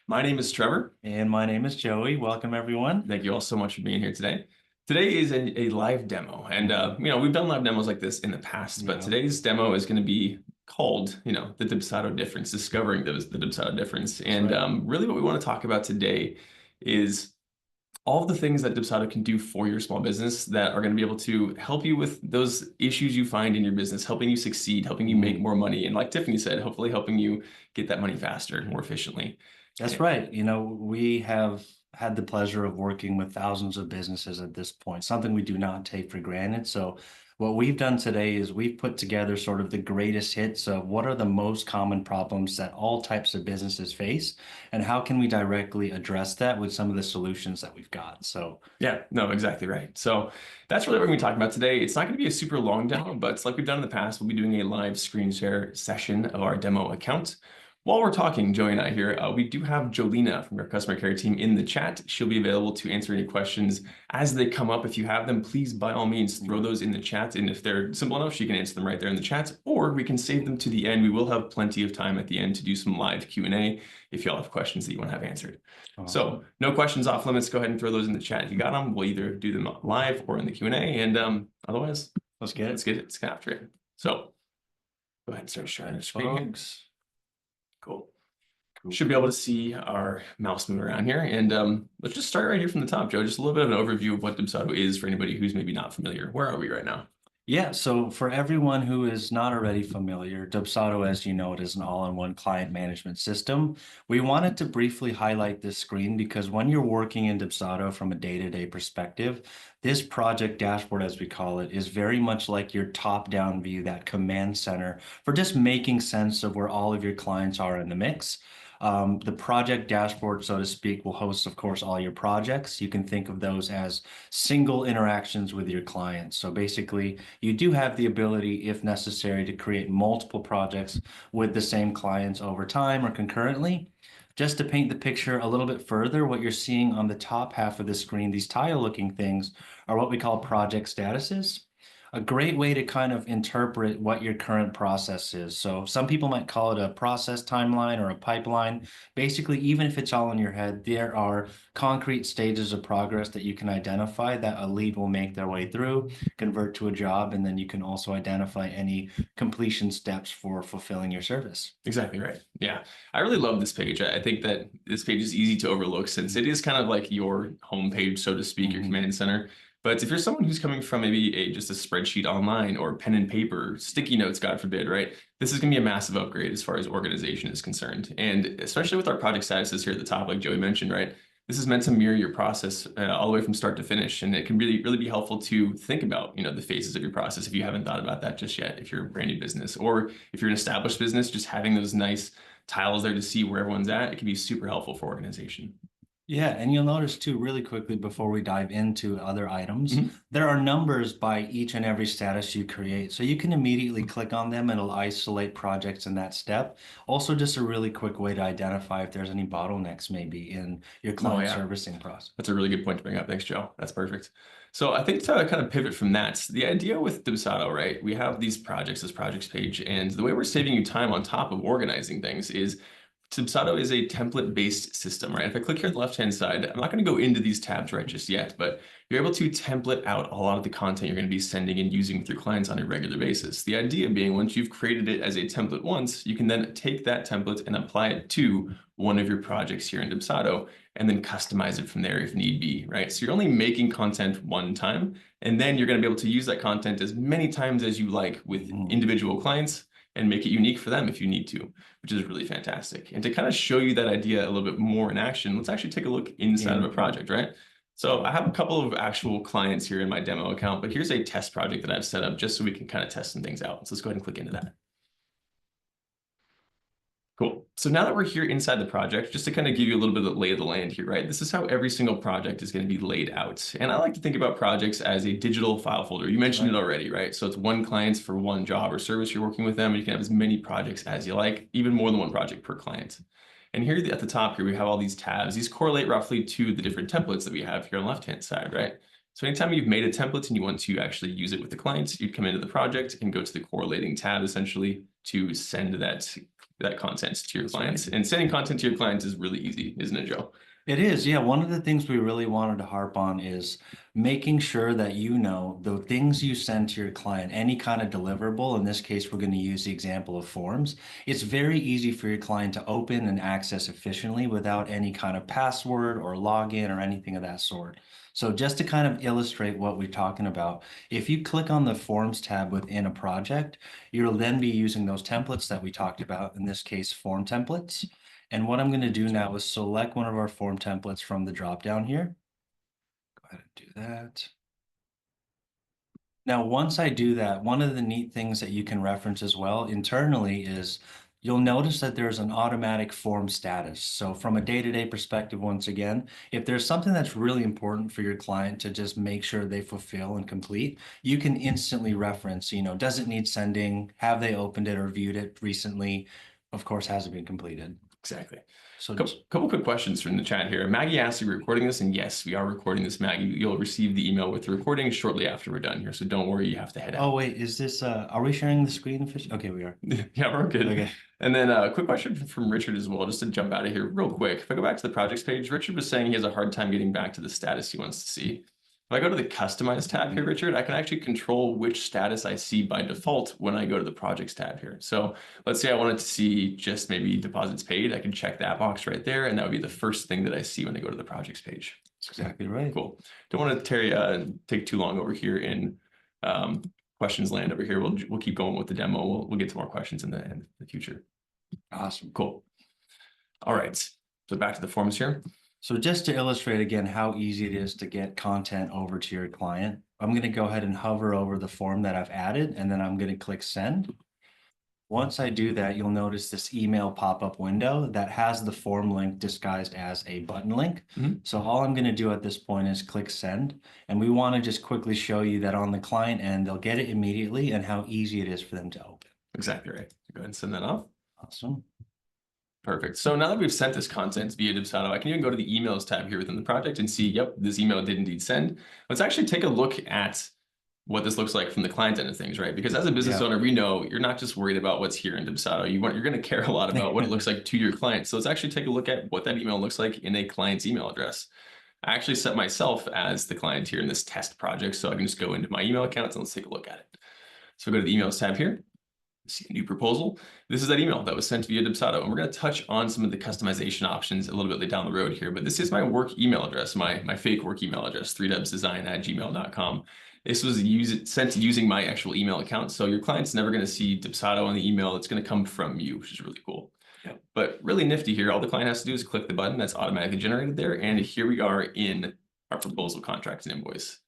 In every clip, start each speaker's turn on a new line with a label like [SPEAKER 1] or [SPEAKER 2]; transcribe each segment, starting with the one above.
[SPEAKER 1] My name is Trevor.
[SPEAKER 2] And my name is Joey. Welcome, everyone.
[SPEAKER 1] Thank you all so much for being here today. Today is a live demo, and we've done live demos like this in the past, but
[SPEAKER 2] Yeah.
[SPEAKER 1] today's demo is going to be called, the Dubsado difference, discovering the Dubsado difference.
[SPEAKER 2] That's
[SPEAKER 1] And
[SPEAKER 2] right.
[SPEAKER 1] really, what we want to talk about today is all of the things that Dubsado can do for your small business that are going to be able to help you with those issues you find in your business, helping you succeed, helping you make more money, and like Tiffany said, hopefully helping you get that money faster, more efficiently.
[SPEAKER 2] That's right. We have had the pleasure of working with thousands of businesses at this point, something we do not take for granted. So, what we've done today is we've put together sort of the greatest hits of what are the most common problems that all types of businesses face, and how can we directly address that with some of the solutions that we've got. So,
[SPEAKER 1] Yeah, no, exactly right. So that's really what we're going to be talking about today. It's not going to be a super long demo, but it's like we've done in the past. We'll be doing a live screen share session of our demo account. While we're talking, Joey and I here, we do have Jolina from our customer care team in the chat. She'll be available to answer any questions as they come up. If you have them, please, by all means, throw those in the chat. And if they're simple enough, she can answer them right there in the chat, or we can save them to the end. We will have plenty of time at the end to do some live Q&A if y'all have questions that you want to have answered. So no questions off limits. Go ahead and throw those in the chat if you got them. We'll either do them live or in the Q&A. And otherwise,
[SPEAKER 2] let's get it.
[SPEAKER 1] Let's get after it. So go ahead and start sharing the screen.
[SPEAKER 2] Folks.
[SPEAKER 1] Cool. Should be able to see our mouse moving around here. And let's just start right here from the top, Joe. Just a little bit of an overview of what Dubsado is for anybody who's maybe not familiar. Where are we right now?
[SPEAKER 2] Yeah, so for everyone who is not already familiar, Dubsado, as you know, it is an all-in-one client management system. We wanted to briefly highlight this screen because when you're working in Dubsado from a day-to-day perspective, this project dashboard, as we call it, is very much like your top-down view, that command center for just making sense of where all of your clients are in the mix. The project dashboard, so to speak, will host, of course, all your projects. You can think of those as single interactions with your clients. So basically, you do have the ability, if necessary, to create multiple projects with the same clients over time or concurrently. Just to paint the picture a little bit further, what you're seeing on the top half of the screen, these tile-looking things, are what we call project statuses. A great way to kind of interpret what your current process is. So some people might call it a process timeline or a pipeline. Basically, even if it's all in your head, there are concrete stages of progress that you can identify that a lead will make their way through, convert to a job, and then you can also identify any completion steps for fulfilling your service.
[SPEAKER 1] Exactly right. Yeah, I really love this page. I think that this page is easy to overlook since it is kind of like your homepage, so to speak, your command center. But if you're someone who's coming from maybe just a spreadsheet online or pen and paper, sticky notes, God forbid, right? This is going to be a massive upgrade as far as organization is concerned. And especially with our project statuses here at the top, like Joey mentioned, right? This is meant to mirror your process all the way from start to finish. And it can really be helpful to think about, the phases of your process if you haven't thought about that just yet, if you're a brand new business, or if you're an established business, just having those nice tiles there to see where everyone's at, it can be super helpful for organization.
[SPEAKER 2] Yeah, and you'll notice too, really quickly before we dive into other items, there are numbers by each and every status you create. So you can immediately click on them and it'll isolate projects in that step. Also, just a really quick way to identify if there's any bottlenecks maybe in your client servicing process.
[SPEAKER 1] That's a really good point to bring up. Thanks, Joe. That's perfect. So I think to kind of pivot from that, the idea with Dubsado, right? We have these projects, this projects page, and the way we're saving you time on top of organizing things is Dubsado is a template-based system, right? If I click here on the left-hand side, I'm not going to go into these tabs right just yet, but you're able to template out a lot of the content you're going to be sending and using with your clients on a regular basis. The idea being once you've created it as a template once, you can then take that template and apply it to one of your projects here in Dubsado and then customize it from there if need be, right? So you're only making content one time, and then you're going to be able to use that content as many times as you like with individual clients and make it unique for them if you need to, which is really fantastic. And to kind of show you that idea a little bit more in action, let's actually take a look inside of a project, right? So I have a couple of actual clients here in my demo account, but here's a test project that I've set up just so we can kind of test some things out. So let's go ahead and click into that. Cool. So now that we're here inside the project, just to kind of give you a little bit of the lay of the land here, right? This is how every single project is going to be laid out. And I like to think about projects as a digital file folder. You mentioned it already, right? So it's one client for one job or service you're working with them, and you can have as many projects as you like, even more than one project per client. And here at the top here, we have all these tabs. These correlate roughly to the different templates that we have here on the left-hand side, right? So anytime you've made a template and you want to actually use it with the clients, you'd come into the project and go to the correlating tab essentially to send that content to your clients. And sending content to your clients is really easy, isn't it, Joe?
[SPEAKER 2] It is, yeah. One of the things we really wanted to harp on is making sure that you know the things you send to your client, any kind of deliverable. In this case, we're going to use the example of forms. It's very easy for your client to open and access efficiently without any kind of password or login or anything of that sort. So just to kind of illustrate what we're talking about, if you click on the Forms tab within a project, you'll then be using those templates that we talked about, in this case, form templates. And what I'm going to do now is select one of our form templates from the drop down here. Go ahead and do that. Now, once I do that, one of the neat things that you can reference as well internally is you'll notice that there's an automatic form status. So from a day-to-day perspective, once again, if there's something that's really important for your client to just make sure they fulfill and complete, you can instantly reference, does it need sending? Have they opened it or viewed it recently? Of course, has it been completed?
[SPEAKER 1] Exactly.
[SPEAKER 2] So
[SPEAKER 1] couple quick questions from the chat here. Maggie asked, are you recording this? And yes, we are recording this, Maggie. You'll receive the email with the recording shortly after we're done here. So don't worry, you have to head out.
[SPEAKER 2] Oh, wait, is this, are we sharing the screen? Okay, we are.
[SPEAKER 1] Yeah, we're good.
[SPEAKER 2] Okay.
[SPEAKER 1] And then a quick question from Richard as well, just to jump out of here real quick. If I go back to the projects page, Richard was saying he has a hard time getting back to the status he wants to see. If I go to the Customize tab here, Richard, I can actually control which status I see by default when I go to the Projects tab here. So let's say I wanted to see just maybe deposits paid. I can check that box right there, and that would be the first thing that I see when I go to the Projects page.
[SPEAKER 2] That's exactly right.
[SPEAKER 1] Cool. Don't want to take too long over here in questions land over here. We'll keep going with the demo. We'll get to more questions in the future.
[SPEAKER 2] Awesome.
[SPEAKER 1] Cool. All right. So back to the forms here.
[SPEAKER 2] So just to illustrate again how easy it is to get content over to your client, I'm going to go ahead and hover over the form that I've added, and then I'm going to click send. Once I do that, you'll notice this email pop-up window that has the form link disguised as a button link. So all I'm going to do at this point is click send. And we want to just quickly show you that on the client end, they'll get it immediately and how easy it is for them to open.
[SPEAKER 1] Exactly right. Go ahead and send that off.
[SPEAKER 2] Awesome.
[SPEAKER 1] Perfect. So now that we've sent this content via Dubsado, I can even go to the emails tab here within the project and see, yep, this email did indeed send. Let's actually take a look at what this looks like from the client end of things, right? Because as a business owner, we know you're not just worried about what's here in Dubsado. You're going to care a lot about what it looks like to your client. So let's actually take a look at what that email looks like in a client's email address. I actually set myself as the client here in this test project, so I can just go into my email accounts and let's take a look at it. So go to the emails tab here. See a new proposal. This is that email that was sent via Dubsado, and we're going to touch on some of the customization options a little bit down the road here. But this is my work email address, my fake work email address, 3dubsdesign@gmail.com. This was sent using my actual email account, so your client's never going to see Dubsado on the email. It's going to come from you, which is really cool. Yep. But really nifty here. All the client has to do is click the button that's automatically generated there, and here we are in our proposal, contract, and invoice.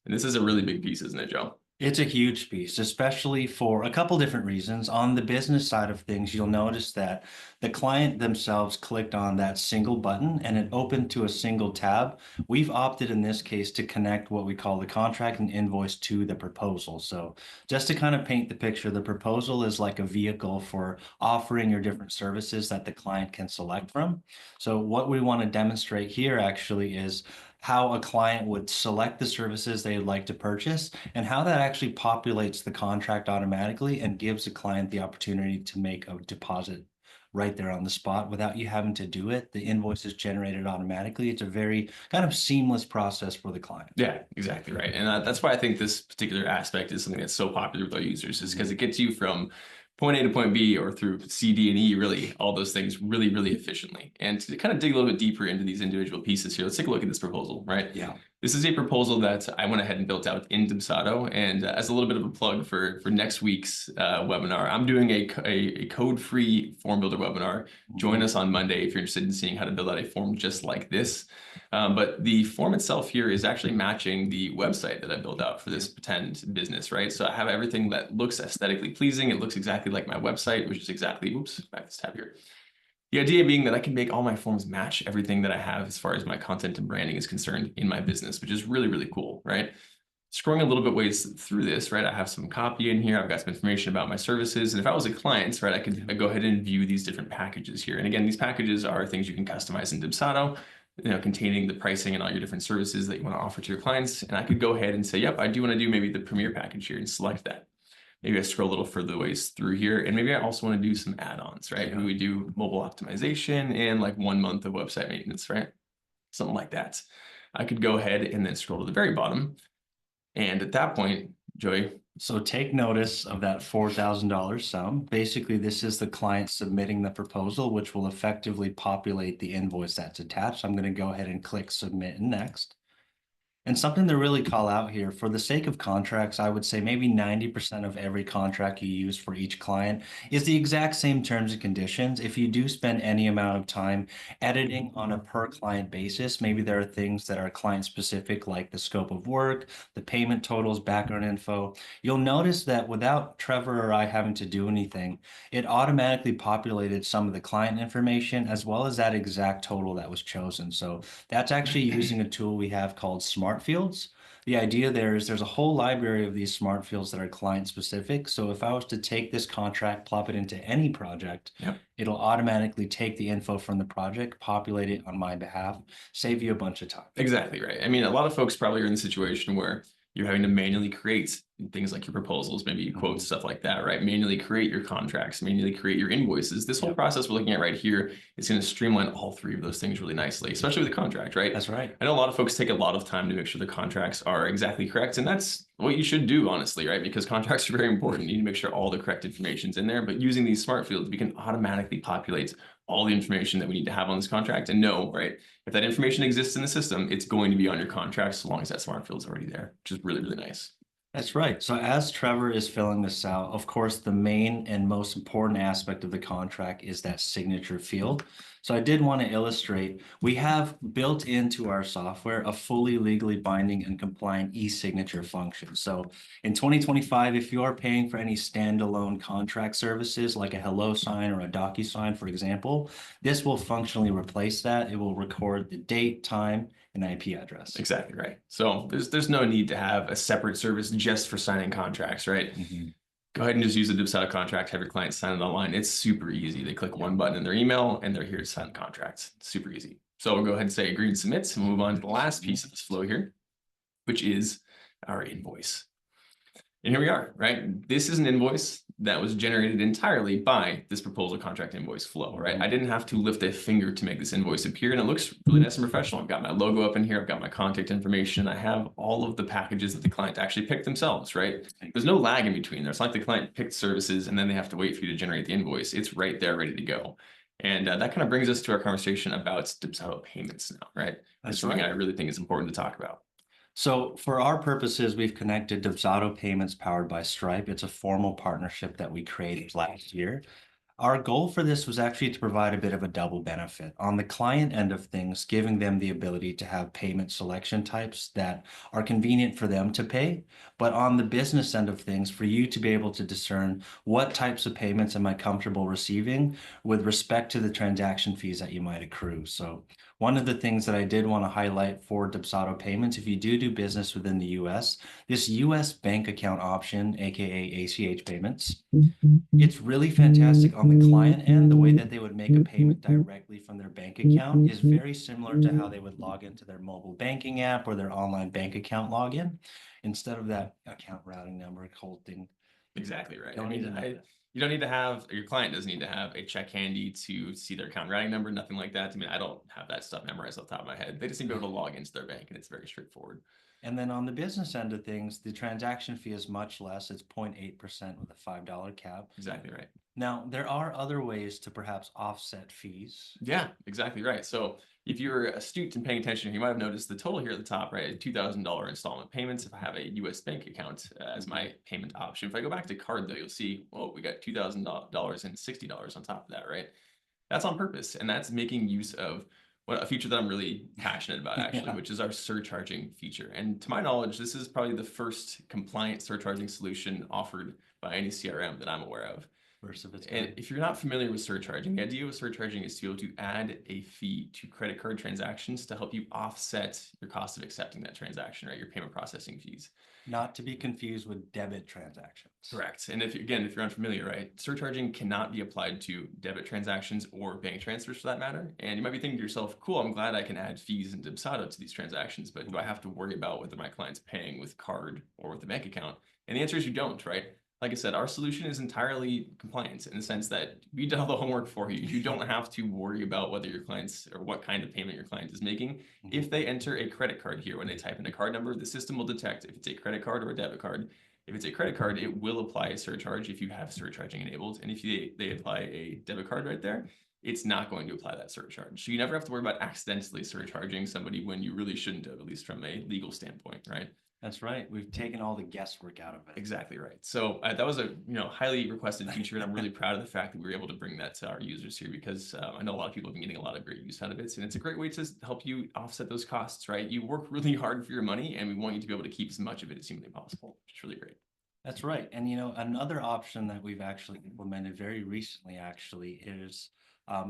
[SPEAKER 1] And this is a really big piece, isn't it, Joe?
[SPEAKER 2] It's a huge piece, especially for a couple different reasons. On the business side of things, you'll notice that the client themselves clicked on that single button and it opened to a single tab. We've opted in this case to connect what we call the contract and invoice to the proposal. So just to kind of paint the picture, the proposal is like a vehicle for offering your different services that the client can select from. So what we want to demonstrate here actually is how a client would select the services they would like to purchase and how that actually populates the contract automatically and gives the client the opportunity to make a deposit right there on the spot without you having to do it. The invoice is generated automatically. It's a very kind of seamless process for the client.
[SPEAKER 1] Yeah, exactly right. And that's why I think this particular aspect is something that's so popular with our users, is because it gets you from point A to point B or through C, D, and E, really, all those things really, really efficiently. And to kind of dig a little bit deeper into these individual pieces here, let's take a look at this proposal, right?
[SPEAKER 2] Yeah.
[SPEAKER 1] This is a proposal that I went ahead and built out in Dubsado. And as a little bit of a plug for next week's webinar, I'm doing a code-free form builder webinar. Join us on Monday if you're interested in seeing how to build out a form just like this. But the form itself here is actually matching the website that I built out for this pretend business, right? So I have everything that looks aesthetically pleasing. It looks exactly like my website, which is exactly, oops, back to this tab here. The idea being that I can make all my forms match everything that I have as far as my content and branding is concerned in my business, which is really, really cool, right? Scrolling a little bit ways through this, right? I have some copy in here. I've got some information about my services. And if I was a client, right, I could go ahead and view these different packages here. And again, these packages are things you can customize in Dubsado. containing the pricing and all your different services that you want to offer to your clients. And I could go ahead and say, yep, I do want to do maybe the Premier package here and select that. Maybe I scroll a little further ways through here, and maybe I also want to do some add-ons, right? We do mobile optimization and like 1 month of website maintenance, right? Something like that. I could go ahead and then scroll to the very bottom. And at that point, Joey.
[SPEAKER 2] So take notice of that $4,000 sum. Basically, this is the client submitting the proposal, which will effectively populate the invoice that's attached. I'm going to go ahead and click submit and next. And something to really call out here, for the sake of contracts, I would say maybe 90% of every contract you use for each client is the exact same terms and conditions. If you do spend any amount of time editing on a per client basis, maybe there are things that are client specific, like the scope of work, the payment totals, background info. You'll notice that without Trevor or I having to do anything, it automatically populated some of the client information as well as that exact total that was chosen. So that's actually using a tool we have called Smart Fields. The idea there is there's a whole library of these smart fields that are client specific. So if I was to take this contract, plop it into any project, it'll automatically take the info from the project, populate it on my behalf, save you a bunch of time.
[SPEAKER 1] Exactly right. I mean, a lot of folks probably are in the situation where you're having to manually create things like your proposals, maybe quotes, stuff like that, right? Manually create your contracts, manually create your invoices. This whole process we're looking at right here is going to streamline all three of those things really nicely, especially with the contract, right?
[SPEAKER 2] That's right.
[SPEAKER 1] I know a lot of folks take a lot of time to make sure the contracts are exactly correct, and that's what you should do, honestly, right? Because contracts are very important. You need to make sure all the correct information's in there, but using these smart fields, we can automatically populate all the information that we need to have on this contract and know, right? If that information exists in the system, it's going to be on your contract so long as that smart field is already there, which is really, really nice.
[SPEAKER 2] That's right. So as Trevor is filling this out, of course, the main and most important aspect of the contract is that signature field. So I did want to illustrate, we have built into our software a fully legally binding and compliant e-signature function. So in 2025, if you are paying for any standalone contract services like a HelloSign or a DocuSign, for example, this will functionally replace that. It will record the date, time, and IP address.
[SPEAKER 1] Exactly right. So there's no need to have a separate service just for signing contracts, right? Go ahead and just use the Dubsado contract, have your client sign it online. It's super easy. They click one button in their email and they're here to sign the contracts. It's super easy. So we'll go ahead and say agree and submit and move on to the last piece of this flow here, which is our invoice. And here we are, right? This is an invoice that was generated entirely by this proposal contract invoice flow, right? I didn't have to lift a finger to make this invoice appear, and it looks really nice and professional. I've got my logo up in here. I've got my contact information. I have all of the packages that the client actually picked themselves, right? There's no lag in between there. It's not like the client picked services and then they have to wait for you to generate the invoice. It's right there, ready to go. And that kind of brings us to our conversation about Dubsado Payments now, right? That's something I really think is important to talk about.
[SPEAKER 2] So for our purposes, we've connected Dubsado Payments powered by Stripe. It's a formal partnership that we created last year. Our goal for this was actually to provide a bit of a double benefit. On the client end of things, giving them the ability to have payment selection types that are convenient for them to pay, but on the business end of things, for you to be able to discern what types of payments am I comfortable receiving with respect to the transaction fees that you might accrue. So one of the things that I did want to highlight for Dubsado Payments, if you do business within the US, this US bank account option, aka ACH payments, it's really fantastic on the client end. The way that they would make a payment directly from their bank account is very similar to how they would log into their mobile banking app or their online bank account login, instead of that account routing number whole thing.
[SPEAKER 1] Exactly right. You don't need to have, your client doesn't need to have a check handy to see their account routing number, nothing like that. I mean, I don't have that stuff memorized off the top of my head. They just need to be able to log into their bank, and it's very straightforward.
[SPEAKER 2] And then on the business end of things, the transaction fee is much less. It's 0.8% with a $5 cap.
[SPEAKER 1] Exactly right.
[SPEAKER 2] Now, there are other ways to perhaps offset fees.
[SPEAKER 1] Yeah, exactly right. So if you're astute and paying attention, you might have noticed the total here at the top, right? $2,000 installment payments if I have a US bank account as my payment option. If I go back to card, though, you'll see, well, we got $2,000 and $60 on top of that, right? That's on purpose. And that's making use of a feature that I'm really passionate about, actually, which is our surcharging feature. And to my knowledge, this is probably the first compliant surcharging solution offered by any CRM that I'm aware of.
[SPEAKER 2] First of its
[SPEAKER 1] And
[SPEAKER 2] kind.
[SPEAKER 1] if you're not familiar with surcharging, the idea with surcharging is to be able to add a fee to credit card transactions to help you offset your cost of accepting that transaction, right? Your payment processing fees.
[SPEAKER 2] Not to be confused with debit transactions.
[SPEAKER 1] Correct. And if you're unfamiliar, right, surcharging cannot be applied to debit transactions or bank transfers for that matter. And you might be thinking to yourself, cool, I'm glad I can add fees and Dubsado to these transactions, but do I have to worry about whether my client's paying with card or with a bank account? And the answer is you don't, right? Like I said, our solution is entirely compliant in the sense that we did all the homework for you. You don't have to worry about whether your clients or what kind of payment your client is making. If they enter a credit card here, when they type in a card number, the system will detect if it's a credit card or a debit card. If it's a credit card, it will apply a surcharge if you have surcharging enabled. And if they apply a debit card right there, it's not going to apply that surcharge. So you never have to worry about accidentally surcharging somebody when you really shouldn't have, at least from a legal standpoint, right?
[SPEAKER 2] That's right. We've taken all the guesswork out of it.
[SPEAKER 1] Exactly right. So that was a highly requested feature, and I'm really proud of the fact that we were able to bring that to our users here because I know a lot of people have been getting a lot of great use out of it, and it's a great way to help you offset those costs, right? You work really hard for your money, and we want you to be able to keep as much of it as humanly possible, which is really great.
[SPEAKER 2] That's right. And another option that we've actually implemented very recently actually is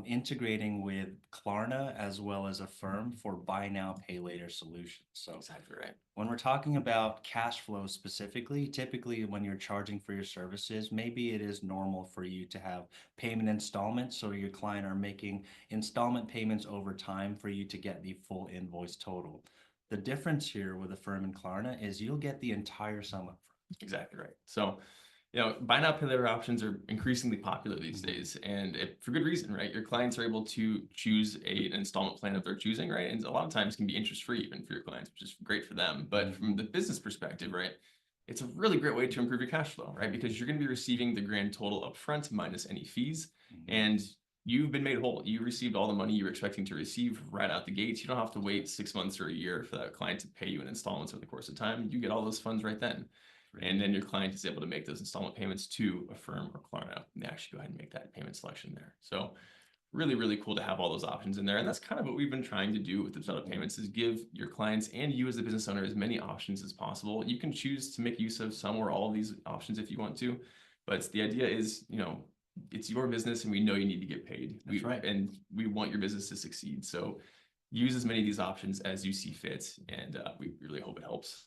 [SPEAKER 2] integrating with Klarna as well as Affirm for buy now, pay later solutions. So
[SPEAKER 1] Exactly right.
[SPEAKER 2] when we're talking about cash flow specifically, typically when you're charging for your services, maybe it is normal for you to have payment installments. So your client are making installment payments over time for you to get the full invoice total. The difference here with Affirm and Klarna is you'll get the entire sum up front.
[SPEAKER 1] Exactly right. So, buy now, pay later options are increasingly popular these days, and for good reason, right? Your clients are able to choose an installment plan of their choosing, right? And a lot of times can be interest free even for your clients, which is great for them. But from the business perspective, right, it's a really great way to improve your cash flow, right? Because you're going to be receiving the grand total upfront minus any fees, and you've been made whole. You received all the money you were expecting to receive right out the gates. You don't have to wait 6 months or a year for that client to pay you in installments over the course of time. You get all those funds right then. And then your client is able to make those installment payments to Affirm or Klarna, and they actually go ahead and make that payment selection there. So really, really cool to have all those options in there. And that's kind of what we've been trying to do with Dubsado Payments is give your clients and you as a business owner as many options as possible. You can choose to make use of some or all of these options if you want to, but the idea is, it's your business and we know you need to get paid.
[SPEAKER 2] That's right.
[SPEAKER 1] And we want your business to succeed. So use as many of these options as you see fit. And we really hope it helps.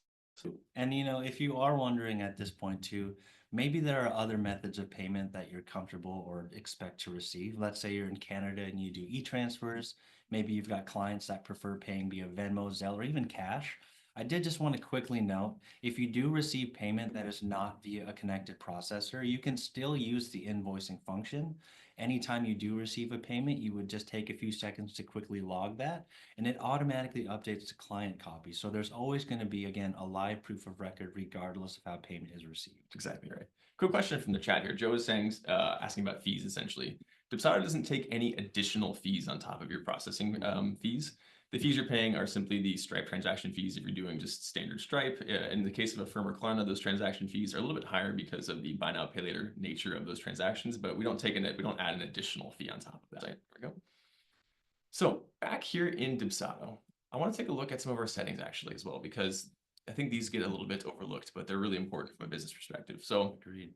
[SPEAKER 2] And if you are wondering at this point too, maybe there are other methods of payment that you're comfortable or expect to receive. Let's say you're in Canada and you do e-transfers. Maybe you've got clients that prefer paying via Venmo, Zelle, or even cash. I did just want to quickly note, if you do receive payment that is not via a connected processor, you can still use the invoicing function. Anytime you do receive a payment, you would just take a few seconds to quickly log that, and it automatically updates to client copy. So there's always going to be, again, a live proof of record regardless of how payment is received.
[SPEAKER 1] Exactly right. Quick question from the chat here. Joe is saying, asking about fees essentially. Dubsado doesn't take any additional fees on top of your processing fees. The fees you're paying are simply the Stripe transaction fees if you're doing just standard Stripe. In the case of Affirm or Klarna, those transaction fees are a little bit higher because of the buy now, pay later nature of those transactions, but we don't add an additional fee on top of that. There we go. So back here in Dubsado, I want to take a look at some of our settings actually as well, because I think these get a little bit overlooked, but they're really important from a business perspective. So
[SPEAKER 2] Agreed.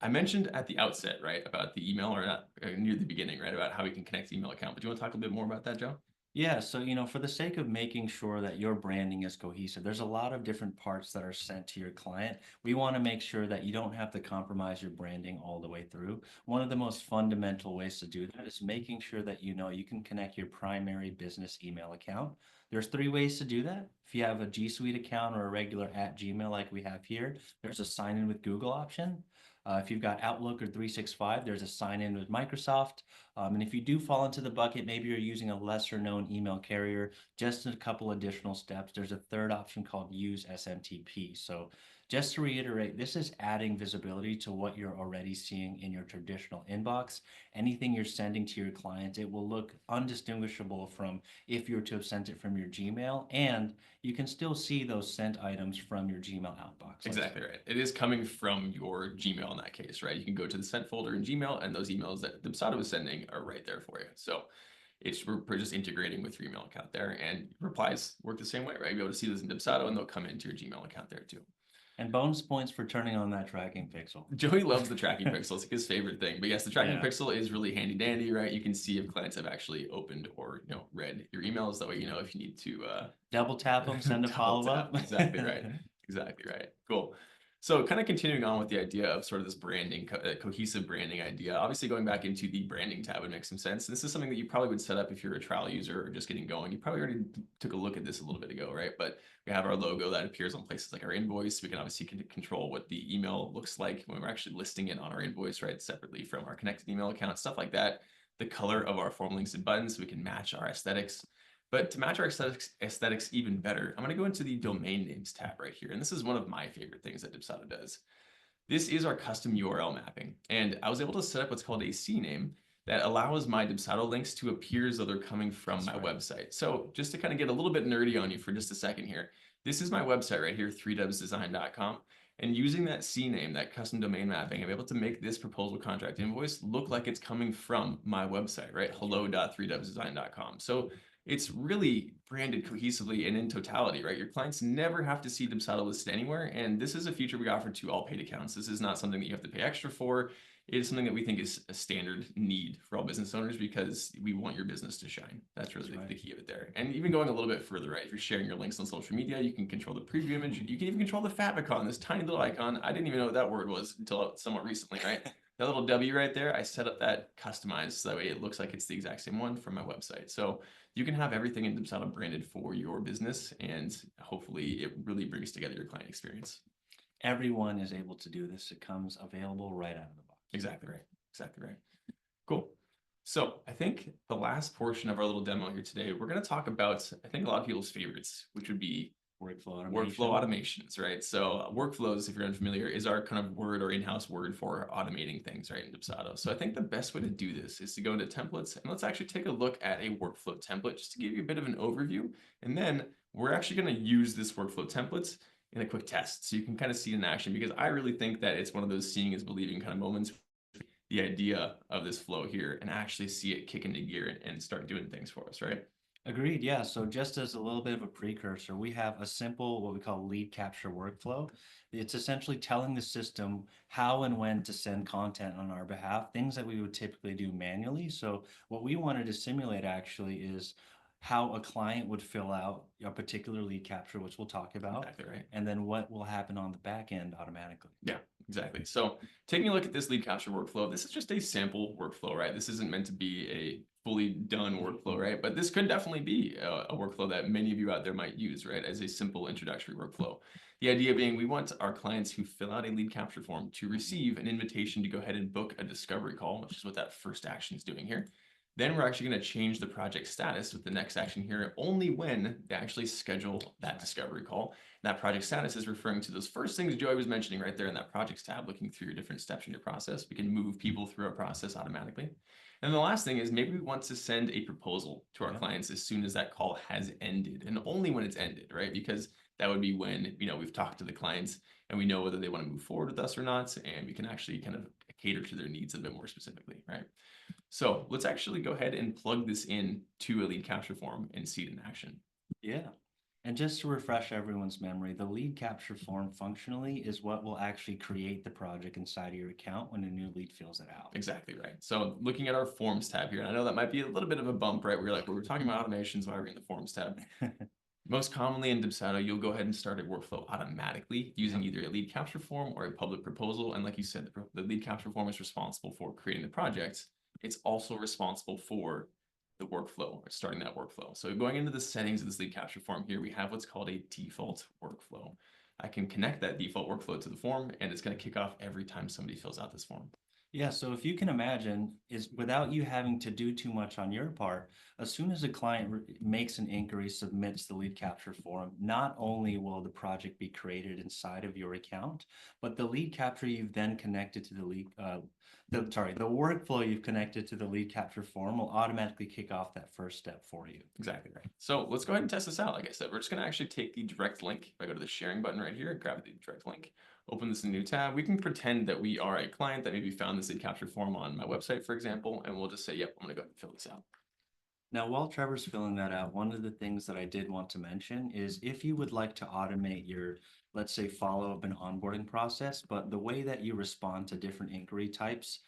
[SPEAKER 1] I mentioned at the outset, right, about the email or not near the beginning, right, about how we can connect the email account. But do you want to talk a bit more about that, Joe?
[SPEAKER 2] Yeah, so for the sake of making sure that your branding is cohesive, there's a lot of different parts that are sent to your client. We want to make sure that you don't have to compromise your branding all the way through. One of the most fundamental ways to do that is making sure that you can connect your primary business email account. There's 3 ways to do that. If you have a G Suite account or a regular @Gmail like we have here, there's a sign in with Google option. If you've got Outlook or 365, there's a sign in with Microsoft. And if you do fall into the bucket, maybe you're using a lesser known email carrier, just a couple additional steps. There's a third option called use SMTP. So just to reiterate, this is adding visibility to what you're already seeing in your traditional inbox. Anything you're sending to your client, it will look undistinguishable from if you were to have sent it from your Gmail, and you can still see those sent items from your Gmail outbox.
[SPEAKER 1] Exactly right. It is coming from your Gmail in that case, right? You can go to the sent folder in Gmail, and those emails that Dubsado is sending are right there for you. So we're just integrating with your email account there, and replies work the same way, right? You'll be able to see those in Dubsado, and they'll come into your Gmail account there too.
[SPEAKER 2] And bonus points for turning on that tracking pixel.
[SPEAKER 1] Joey loves the tracking pixel. It's like his favorite thing. But yes, the tracking
[SPEAKER 2] Yeah.
[SPEAKER 1] pixel is really handy dandy, right? You can see if clients have actually opened or read your emails. That way, if you need to
[SPEAKER 2] Double tap them, send a
[SPEAKER 1] double
[SPEAKER 2] follow-up.
[SPEAKER 1] tap. Exactly right. Exactly right. Cool. So kind of continuing on with the idea of sort of this branding, cohesive branding idea, obviously going back into the branding tab would make some sense. And this is something that you probably would set up if you're a trial user or just getting going. You probably already took a look at this a little bit ago, right? But we have our logo that appears on places like our invoice. We can obviously control what the email looks like when we're actually listing it on our invoice, right? Separately from our connected email account, stuff like that. The color of our form links and buttons, so we can match our aesthetics. But to match our aesthetics even better, I'm going to go into the domain names tab right here. And this is one of my favorite things that Dubsado does. This is our custom URL mapping. And I was able to set up what's called a CNAME that allows my Dubsado links to appear as though they're coming from my website. So just to kind of get a little bit nerdy on you for just a second here, this is my website right here, 3dubsdesign.com. And using that CNAME, that custom domain mapping, I'm able to make this proposal contract invoice look like it's coming from my website, right? hello.3dubsdesign.com. So it's really branded cohesively and in totality, right? Your clients never have to see Dubsado listed anywhere. And this is a feature we offer to all paid accounts. This is not something that you have to pay extra for. It is something that we think is a standard need for all business owners because we want your business to shine. That's really the key of it there. And even going a little bit further, right? If you're sharing your links on social media, you can control the preview image. You can even control the favicon, this tiny little icon. I didn't even know what that word was until somewhat recently, right? That little W right there, I set up that customized so that way it looks like it's the exact same one from my website. So you can have everything in Dubsado branded for your business, and hopefully it really brings together your client experience.
[SPEAKER 2] Everyone is able to do this. It comes available right out of the box.
[SPEAKER 1] Exactly right. Exactly right. Cool. So I think the last portion of our little demo here today, we're going to talk about, I think, a lot of people's favorites, which would be workflow automations, right? So workflows, if you're unfamiliar, is our kind of word or in-house word for automating things, right, in Dubsado. So I think the best way to do this is to go into templates, and let's actually take a look at a workflow template just to give you a bit of an overview. And then we're actually going to use this workflow templates in a quick test so you can kind of see it in action, because I really think that it's one of those seeing is believing kind of moments, the idea of this flow here, and actually see it kick into gear and start doing things for us, right?
[SPEAKER 2] Agreed. Yeah. So just as a little bit of a precursor, we have a simple, what we call lead capture workflow. It's essentially telling the system how and when to send content on our behalf, things that we would typically do manually. So what we wanted to simulate actually is how a client would fill out a particular lead capture, which we'll talk about,
[SPEAKER 1] Exactly right.
[SPEAKER 2] and then what will happen on the back end automatically.
[SPEAKER 1] Yeah, exactly. So taking a look at this lead capture workflow, this is just a sample workflow, right? This isn't meant to be a fully done workflow, right? But this could definitely be a workflow that many of you out there might use, right? As a simple introductory workflow. The idea being we want our clients who fill out a lead capture form to receive an invitation to go ahead and book a discovery call, which is what that first action is doing here. Then we're actually going to change the project status with the next action here only when they actually schedule that discovery call. That project status is referring to those first things Joey was mentioning right there in that projects tab, looking through your different steps in your process. We can move people through our process automatically. And the last thing is maybe we want to send a proposal to our clients as soon as that call has ended, and only when it's ended, right? Because that would be when, we've talked to the clients and we know whether they want to move forward with us or not, and we can actually kind of cater to their needs a bit more specifically, right? So let's actually go ahead and plug this in to a lead capture form and see it in action.
[SPEAKER 2] Yeah. And just to refresh everyone's memory, the lead capture form functionally is what will actually create the project inside of your account when a new lead fills it out.
[SPEAKER 1] Exactly right. So looking at our forms tab here, and I know that might be a little bit of a bump, right? We're talking about automations while we're in the forms tab. Most commonly in Dubsado, you'll go ahead and start a workflow automatically using either a lead capture form or a public proposal. And like you said, the lead capture form is responsible for creating the project. It's also responsible for the workflow or starting that workflow. So going into the settings of this lead capture form here, we have what's called a default workflow. I can connect that default workflow to the form, and it's going to kick off every time somebody fills out this form.
[SPEAKER 2] Yeah, so if you can imagine, is without you having to do too much on your part, as soon as a client makes an inquiry, submits the lead capture form, not only will the project be created inside of your account, but the lead capture you've then connected to the the workflow you've connected to the lead capture form will automatically kick off that first step for you.
[SPEAKER 1] Exactly right. So let's go ahead and test this out. Like I said, we're just going to actually take the direct link. If I go to the sharing button right here, grab the direct link, open this in a new tab. We can pretend that we are a client that maybe found this lead capture form on my website, for example, and we'll just say, yep, I'm going to go ahead and fill this out.
[SPEAKER 2] Now, while Trevor's filling that out, one of the things that I did want to mention is if you would like to automate your, let's say, follow-up and onboarding process, but the way that you respond to different inquiry types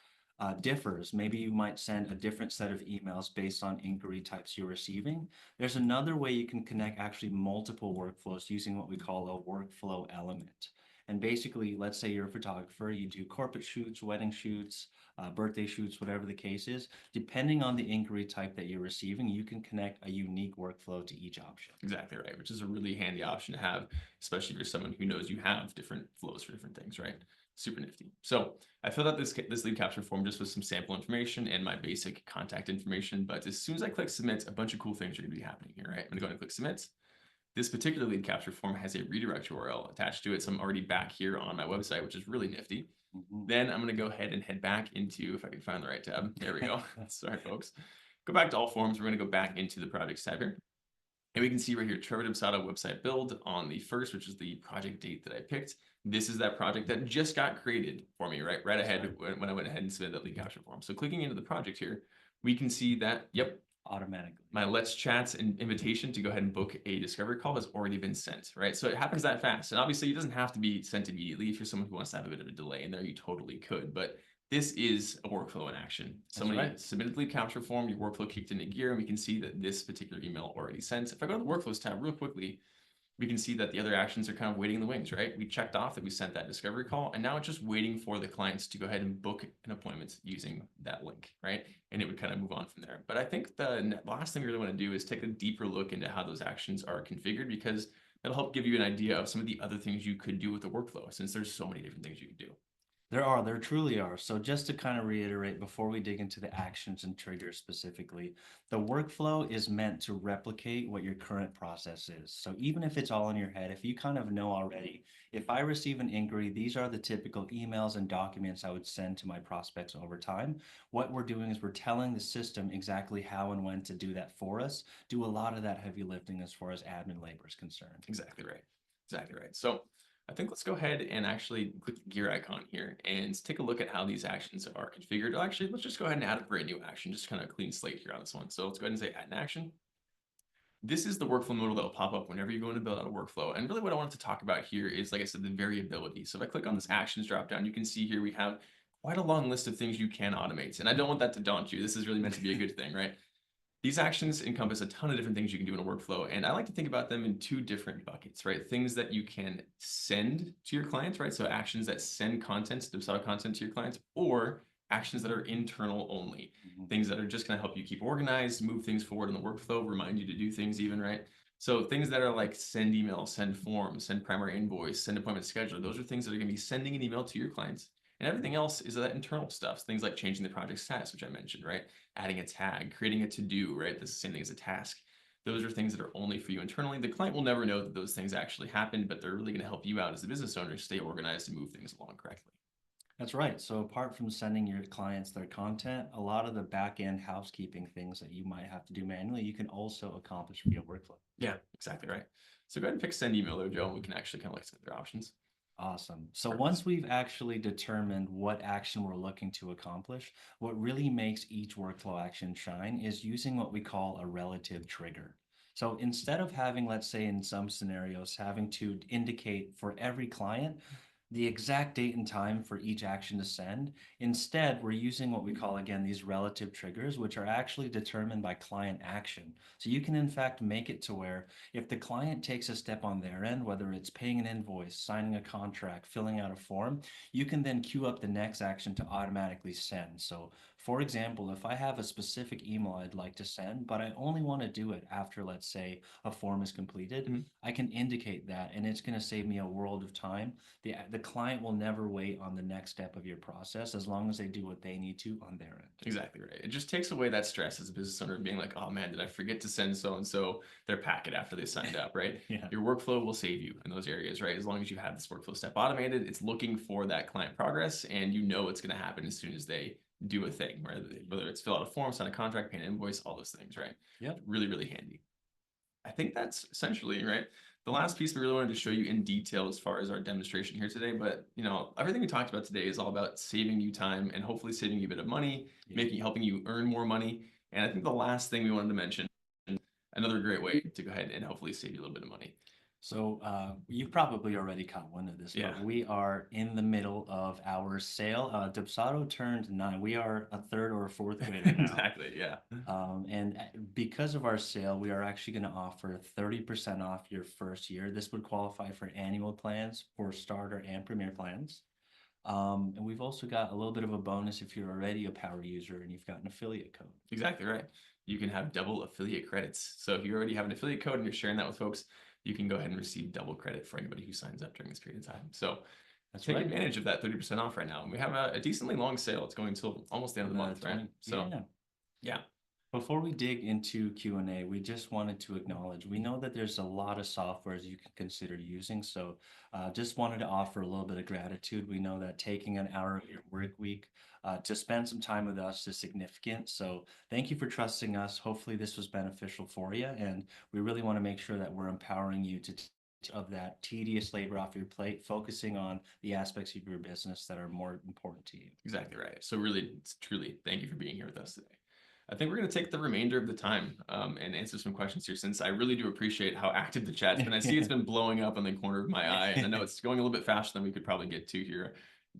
[SPEAKER 2] differs. Maybe you might send a different set of emails based on inquiry types you're receiving. There's another way you can connect actually multiple workflows using what we call a workflow element. And basically, let's say you're a photographer, you do corporate shoots, wedding shoots, birthday shoots, whatever the case is. Depending on the inquiry type that you're receiving, you can connect a unique workflow to each option.
[SPEAKER 1] Exactly right, which is a really handy option to have, especially if you're someone who knows you have different flows for different things, right? Super nifty. So I filled out this lead capture form just with some sample information and my basic contact information. But as soon as I click submit, a bunch of cool things are going to be happening here, right? I'm going to go ahead and click submit. This particular lead capture form has a redirect URL attached to it, so I'm already back here on my website, which is really nifty. Then I'm going to go ahead and head back into, if I can find the right tab, there we go. Sorry, folks. Go back to all forms. We're going to go back into the projects tab here. And we can see right here, Trevor Dubsado website build on the first, which is the project date that I picked. This is that project that just got created for me, right ahead when I went ahead and submitted that lead capture form. So clicking into the project here, we can see that, yep,
[SPEAKER 2] Automatically.
[SPEAKER 1] my Let's Chat and invitation to go ahead and book a discovery call has already been sent, right? So it happens that fast. And obviously it doesn't have to be sent immediately. If you're someone who wants to have a bit of a delay in there, you totally could. But this is a workflow in action. Somebody submitted the lead capture form, your workflow kicked into gear, and we can see that this particular email already sent. If I go to the workflows tab real quickly, we can see that the other actions are kind of waiting in the wings, right? We checked off that we sent that discovery call, and now it's just waiting for the clients to go ahead and book an appointment using that link, right? And it would kind of move on from there. But I think the last thing we really want to do is take a deeper look into how those actions are configured, because it'll help give you an idea of some of the other things you could do with the workflow, since there's so many different things you can do.
[SPEAKER 2] There truly are. So just to kind of reiterate before we dig into the actions and triggers specifically, the workflow is meant to replicate what your current process is. So even if it's all in your head, if you kind of know already, if I receive an inquiry, these are the typical emails and documents I would send to my prospects over time. What we're doing is we're telling the system exactly how and when to do that for us, do a lot of that heavy lifting as far as admin labor is concerned.
[SPEAKER 1] Exactly right. Exactly right. So I think let's go ahead and actually click the gear icon here and take a look at how these actions are configured. Actually, let's just go ahead and add a brand new action, just kind of clean slate here on this one. So let's go ahead and say add an action. This is the workflow modal that will pop up whenever you go in to build out a workflow. And really what I wanted to talk about here is, like I said, the variability. So if I click on this actions dropdown, you can see here we have quite a long list of things you can automate. And I don't want that to daunt you. This is really meant to be a good thing, right? These actions encompass a ton of different things you can do in a workflow, and I like to think about them in two different buckets, right? Things that you can send to your clients, right? So actions that send content, Dubsado content to your clients, or actions that are internal only, things that are just going to help you keep organized, move things forward in the workflow, remind you to do things even, right? So things that are like send email, send form, send primary invoice, send appointment scheduler, those are things that are going to be sending an email to your clients. And everything else is that internal stuff, things like changing the project status, which I mentioned, right? Adding a tag, creating a to-do, right? This is the same thing as a task. Those are things that are only for you internally. The client will never know that those things actually happen, but they're really going to help you out as a business owner stay organized and move things along correctly.
[SPEAKER 2] That's right. So apart from sending your clients their content, a lot of the back end housekeeping things that you might have to do manually, you can also accomplish via workflow.
[SPEAKER 1] Yeah, exactly right. So go ahead and pick send email there, Joe, and we can actually kind of look at their options.
[SPEAKER 2] Awesome. So once we've actually determined what action we're looking to accomplish, what really makes each workflow action shine is using what we call a relative trigger. So instead of having, let's say in some scenarios, having to indicate for every client the exact date and time for each action to send, instead we're using what we call, again, these relative triggers, which are actually determined by client action. So you can in fact make it to where if the client takes a step on their end, whether it's paying an invoice, signing a contract, filling out a form, you can then queue up the next action to automatically send. So for example, if I have a specific email I'd like to send, but I only want to do it after, let's say, a form is completed, I can indicate that, and it's going to save me a world of time. The client will never wait on the next step of your process as long as they do what they need to on their end.
[SPEAKER 1] Exactly right. It just takes away that stress as a business owner of being like, oh man, did I forget to send so-and-so their packet after they signed up, right?
[SPEAKER 2] Yeah.
[SPEAKER 1] Your workflow will save you in those areas, right? As long as you have this workflow step automated, it's looking for that client progress, and you know it's going to happen as soon as they do a thing, right? Whether it's fill out a form, sign a contract, pay an invoice, all those things, right?
[SPEAKER 2] Yeah.
[SPEAKER 1] Really, really handy. I think that's essentially, right, the last piece we really wanted to show you in detail as far as our demonstration here today. But everything we talked about today is all about saving you time and hopefully saving you a bit of money, helping you earn more money. And I think the last thing we wanted to mention, another great way to go ahead and hopefully save you a little bit of money.
[SPEAKER 2] So you've probably already caught wind of this,
[SPEAKER 1] Yeah.
[SPEAKER 2] but we are in the middle of our sale. Dubsado turned 9. We are a third or a fourth grader now.
[SPEAKER 1] Exactly, yeah.
[SPEAKER 2] And because of our sale, we are actually going to offer 30% off your first year. This would qualify for annual plans, for starter and premier plans. And we've also got a little bit of a bonus if you're already a power user and you've got an affiliate code.
[SPEAKER 1] Exactly right. You can have double affiliate credits. So if you already have an affiliate code and you're sharing that with folks, you can go ahead and receive double credit for anybody who signs up during this period of time. So
[SPEAKER 2] That's
[SPEAKER 1] take
[SPEAKER 2] right.
[SPEAKER 1] advantage of that 30% off right now. And we have a decently long sale. It's going until almost the end of the month, right? So yeah.
[SPEAKER 2] Before we dig into Q&A, we just wanted to acknowledge, we know that there's a lot of softwares you can consider using, so just wanted to offer a little bit of gratitude. We know that taking an hour of your work week to spend some time with us is significant, so thank you for trusting us. Hopefully this was beneficial for you, and we really want to make sure that we're empowering you to of that tedious labor off your plate, focusing on the aspects of your business that are more important to you.
[SPEAKER 1] Exactly right. So really, truly, thank you for being here with us today. I think we're going to take the remainder of the time and answer some questions here, since I really do appreciate how active the chat's been. I see it's been blowing up in the corner of my eye, and I know it's going a little bit faster than we could probably get to here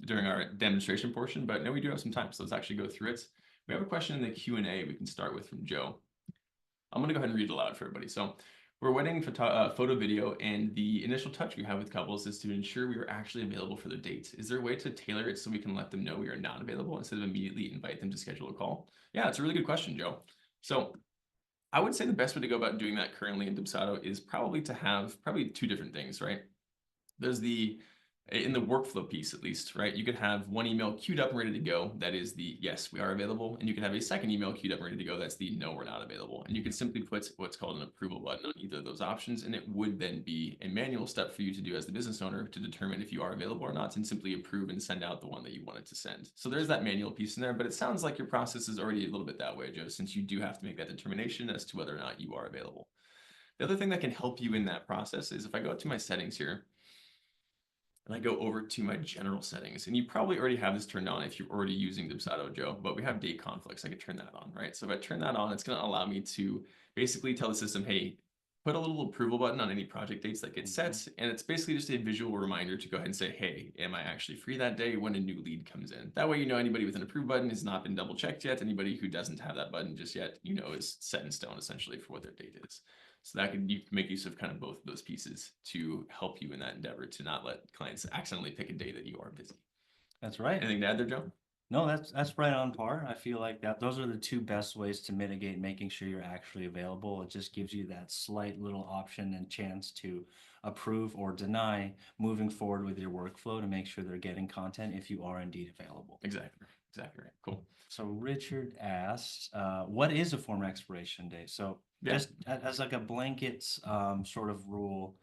[SPEAKER 1] during our demonstration portion, but no, we do have some time, so let's actually go through it. We have a question in the Q&A we can start with from Joe. I'm going to go ahead and read it aloud for everybody. So we're wedding photo video, and the initial touch we have with couples is to ensure we are actually available for their dates. Is there a way to tailor it so we can let them know we are not available instead of immediately invite them to schedule a call? Yeah, it's a really good question, Joe. So I would say the best way to go about doing that currently in Dubsado is probably to have two different things, right? There's in the workflow piece, at least, right? You could have one email queued up and ready to go. That is the yes, we are available. And you could have a second email queued up and ready to go. That's the no, we're not available. And you can simply put what's called an approval button on either of those options. And it would then be a manual step for you to do as the business owner to determine if you are available or not, and simply approve and send out the one that you wanted to send. So there's that manual piece in there, but it sounds like your process is already a little bit that way, Joe, since you do have to make that determination as to whether or not you are available. The other thing that can help you in that process is if I go to my settings here, and I go over to my general settings, and you probably already have this turned on if you're already using Dubsado, Joe, but we have date conflicts. I could turn that on, right? So if I turn that on, it's going to allow me to basically tell the system, hey, put a little approval button on any project dates that get set. And it's basically just a visual reminder to go ahead and say, hey, am I actually free that day when a new lead comes in? That way, you know, anybody with an approve button has not been double checked yet. Anybody who doesn't have that button just yet, you know, is set in stone essentially for what their date is. So that you can make use of kind of both of those pieces to help you in that endeavor to not let clients accidentally pick a day that you are busy.
[SPEAKER 2] That's right.
[SPEAKER 1] Anything to add there, Joe?
[SPEAKER 2] No, that's right on par. I feel like those are the two best ways to mitigate making sure you're actually available. It just gives you that slight little option and chance to approve or deny moving forward with your workflow to make sure they're getting content if you are indeed available.
[SPEAKER 1] Exactly right. Cool.
[SPEAKER 2] So Richard asks, what is a form expiration date? So just as like a blanket sort of rule,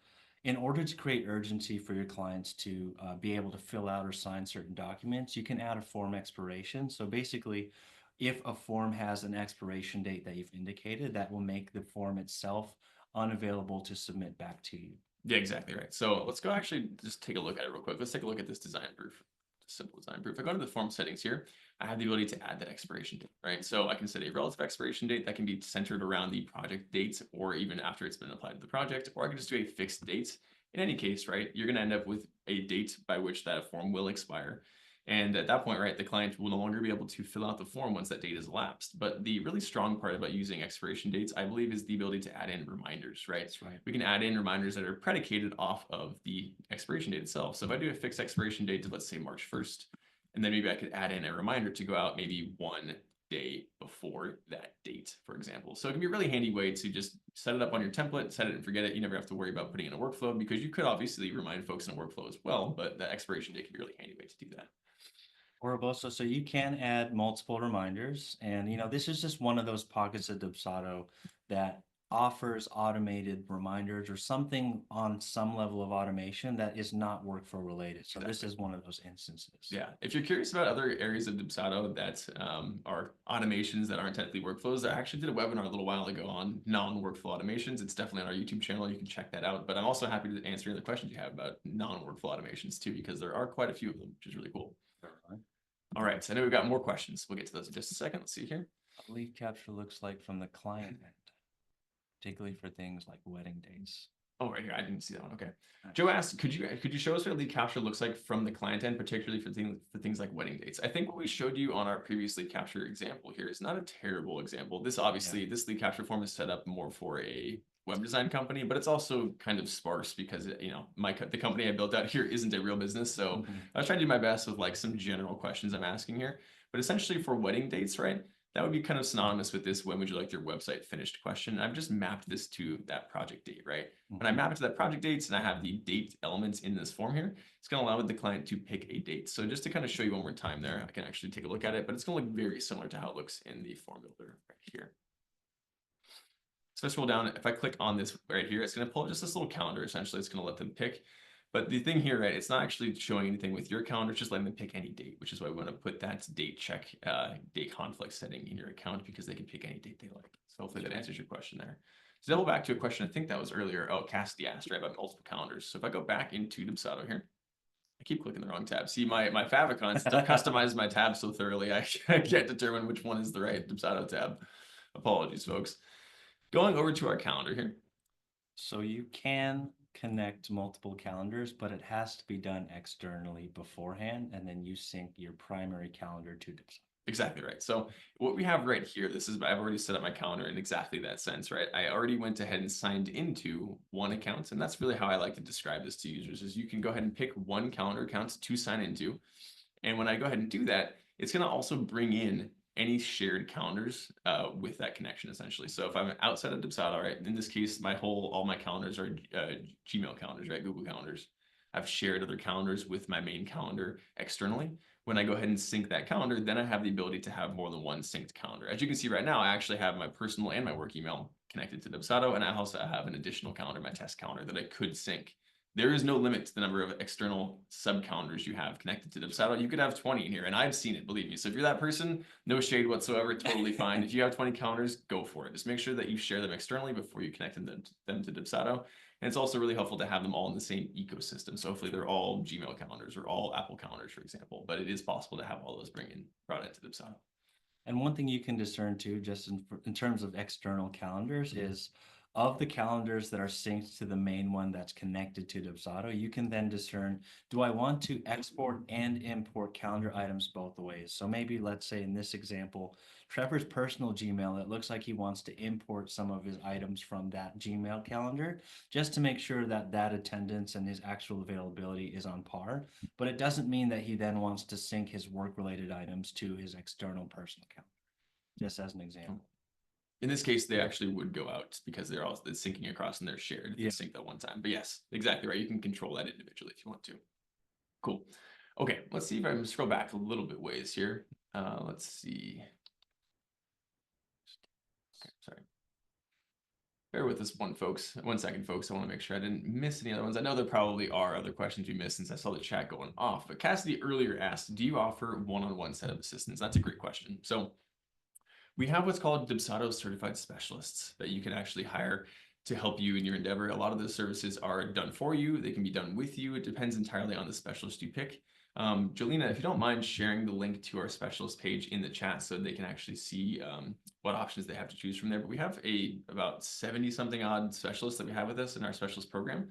[SPEAKER 2] in order to create urgency for your clients to be able to fill out or sign certain documents, you can add a form expiration. So basically, if a form has an expiration date that you've indicated, that will make the form itself unavailable to submit back to you.
[SPEAKER 1] Yeah, exactly right. So let's go actually just take a look at it real quick. Let's take a look at this design proof. Simple design proof. If I go to the form settings here, I have the ability to add that expiration date, right? So I can set a relative expiration date that can be centered around the project date or even after it's been applied to the project, or I can just do a fixed date. In any case, right, you're going to end up with a date by which that form will expire. And at that point, right, the client will no longer be able to fill out the form once that date is elapsed. But the really strong part about using expiration dates, I believe, is the ability to add in reminders, right?
[SPEAKER 2] That's right.
[SPEAKER 1] We can add in reminders that are predicated off of the expiration date itself. So if I do a fixed expiration date to, let's say, March 1st, and then maybe I could add in a reminder to go out maybe one day before that date, for example. So it can be a really handy way to just set it up on your template, set it and forget it. You never have to worry about putting in a workflow, because you could obviously remind folks in a workflow as well, but the expiration date can be a really handy way to do that.
[SPEAKER 2] Orboso, so you can add multiple reminders, and you know, this is just one of those pockets of Dubsado that offers automated reminders or something on some level of automation that is not workflow related. So this is one of those instances.
[SPEAKER 1] Yeah. If you're curious about other areas of Dubsado that are automations that aren't technically workflows, I actually did a webinar a little while ago on non-workflow automations. It's definitely on our YouTube channel. You can check that out. But I'm also happy to answer any other questions you have about non-workflow automations too, because there are quite a few of them, which is really cool. All right. So I know we've got more questions. We'll get to those in just a second. Let's see here.
[SPEAKER 2] lead capture looks like from the client end, particularly for things like wedding dates.
[SPEAKER 1] Oh, right here. I didn't see that one. Okay. Joe asked, could you show us what lead capture looks like from the client end, particularly for things like wedding dates? I think what we showed you on our previous lead capture example here is not a terrible example. This obviously, this lead capture form is set up more for a web design company, but it's also kind of sparse because the company I built out here isn't a real business. So I was trying to do my best with like some general questions I'm asking here, but essentially for wedding dates, right? That would be kind of synonymous with this, when would you like your website finished question. I've just mapped this to that project date, right? When I map it to that project dates and I have the date elements in this form here, it's going to allow the client to pick a date. So just to kind of show you one more time there, I can actually take a look at it, but it's going to look very similar to how it looks in the form builder right here. So I scroll down, if I click on this right here, it's going to pull up just this little calendar. Essentially, it's going to let them pick. But the thing here, right, it's not actually showing anything with your calendar, it's just letting them pick any date, which is why we want to put that date check, date conflict setting in your account, because they can pick any date they like. So hopefully that answers your question there. To double back to a question, I think that was earlier. Oh, Cassidy asked, right, about multiple calendars. So if I go back into Dubsado here, I keep clicking the wrong tab. See, my favicons customized my tab so thoroughly, I can't determine which one is the right Dubsado tab. Apologies, folks. Going over to our calendar here.
[SPEAKER 2] So you can connect multiple calendars, but it has to be done externally beforehand, and then you sync your primary calendar to Dubsado.
[SPEAKER 1] Exactly right. So what we have right here, I've already set up my calendar in exactly that sense, right? I already went ahead and signed into one account, and that's really how I like to describe this to users, is you can go ahead and pick one calendar account to sign into. And when I go ahead and do that, it's going to also bring in any shared calendars with that connection, essentially. So if I'm outside of Dubsado, right, in this case, all my calendars are Gmail calendars, right, Google calendars. I've shared other calendars with my main calendar externally. When I go ahead and sync that calendar, then I have the ability to have more than one synced calendar. As you can see right now, I actually have my personal and my work email connected to Dubsado, and I also have an additional calendar, my test calendar, that I could sync. There is no limit to the number of external sub calendars you have connected to Dubsado. You could have 20 in here, and I've seen it, believe me. So if you're that person, no shade whatsoever, totally fine. If you have 20 calendars, go for it. Just make sure that you share them externally before you connect them to Dubsado. And it's also really helpful to have them all in the same ecosystem. So hopefully they're all Gmail calendars or all Apple calendars, for example. But it is possible to have all those brought into Dubsado.
[SPEAKER 2] And one thing you can discern too, just in terms of external calendars, is of the calendars that are synced to the main one that's connected to Dubsado, you can then discern, do I want to export and import calendar items both ways? So maybe let's say in this example, Trevor's personal Gmail, it looks like he wants to import some of his items from that Gmail calendar just to make sure that that attendance and his actual availability is on par. But it doesn't mean that he then wants to sync his work-related items to his external personal calendar, just as an example.
[SPEAKER 1] In this case, they actually would go out because they're syncing across and they're shared. If you sync that one time. But yes, exactly right. You can control that individually if you want to. Cool. Okay, let's see if I can scroll back a little bit ways here. Let's see. Okay, sorry. Bear with us 1 second, folks. I want to make sure I didn't miss any other ones. I know there probably are other questions we missed since I saw the chat going off. But Cassidy earlier asked, do you offer one-on-one setup assistance? That's a great question. So we have what's called Dubsado certified specialists that you can actually hire to help you in your endeavor. A lot of those services are done for you. They can be done with you. It depends entirely on the specialist you pick. Jolena, if you don't mind sharing the link to our specialist page in the chat so they can actually see what options they have to choose from there. But we have about 70 something odd specialists that we have with us in our specialist program.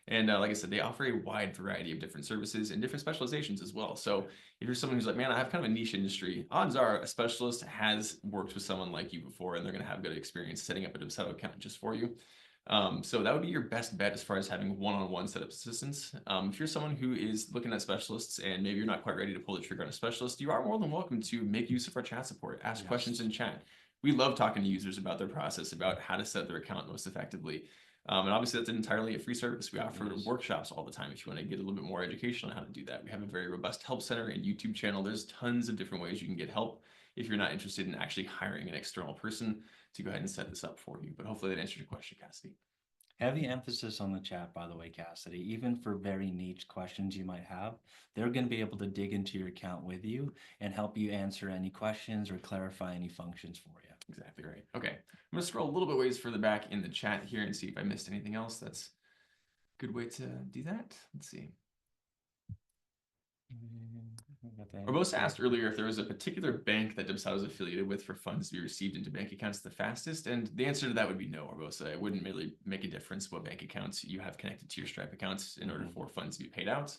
[SPEAKER 1] And like I said, they offer a wide variety of different services and different specializations as well. So if you're someone who's like, man, I have kind of a niche industry, odds are a specialist has worked with someone like you before, and they're going to have good experience setting up a Dubsado account just for you. So that would be your best bet as far as having one-on-one setup assistance. If you're someone who is looking at specialists and maybe you're not quite ready to pull the trigger on a specialist, you are more than welcome to make use of our chat support, ask questions in chat. We love talking to users about their process, about how to set their account most effectively. And obviously that's entirely a free service. We offer workshops all the time if you want to get a little bit more education on how to do that. We have a very robust help center and YouTube channel. There's tons of different ways you can get help if you're not interested in actually hiring an external person to go ahead and set this up for you. But hopefully that answered your question, Cassidy.
[SPEAKER 2] Heavy emphasis on the chat, by the way, Cassidy. Even for very niche questions you might have, they're going to be able to dig into your account with you and help you answer any questions or clarify any functions for you.
[SPEAKER 1] Exactly right. Okay, I'm going to scroll a little bit ways further back in the chat here and see if I missed anything else. That's a good way to do that. Let's see. Robosa asked earlier if there was a particular bank that Dubsado is affiliated with for funds to be received into bank accounts the fastest, and the answer to that would be no, Robosa. It wouldn't really make a difference what bank accounts you have connected to your Stripe accounts in order for funds to be paid out.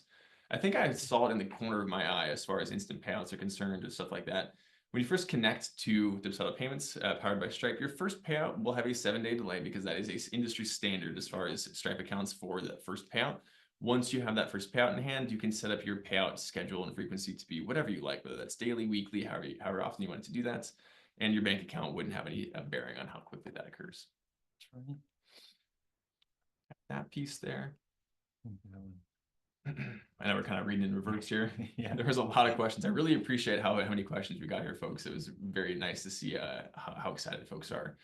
[SPEAKER 1] I think I saw it in the corner of my eye as far as instant payouts are concerned and stuff like that. When you first connect to Dubsado Payments, powered by Stripe, your first payout will have a 7-day delay because that is a industry standard as far as Stripe accounts for the first payout. Once you have that first payout in hand, you can set up your payout schedule and frequency to be whatever you like, whether that's daily, weekly, however often you want to do that. And your bank account wouldn't have any bearing on how quickly that occurs. That piece there. I know we're kind of reading in reverse here. Yeah, there was a lot of questions. I really appreciate how many questions we got here, folks. It was very nice to see how excited folks are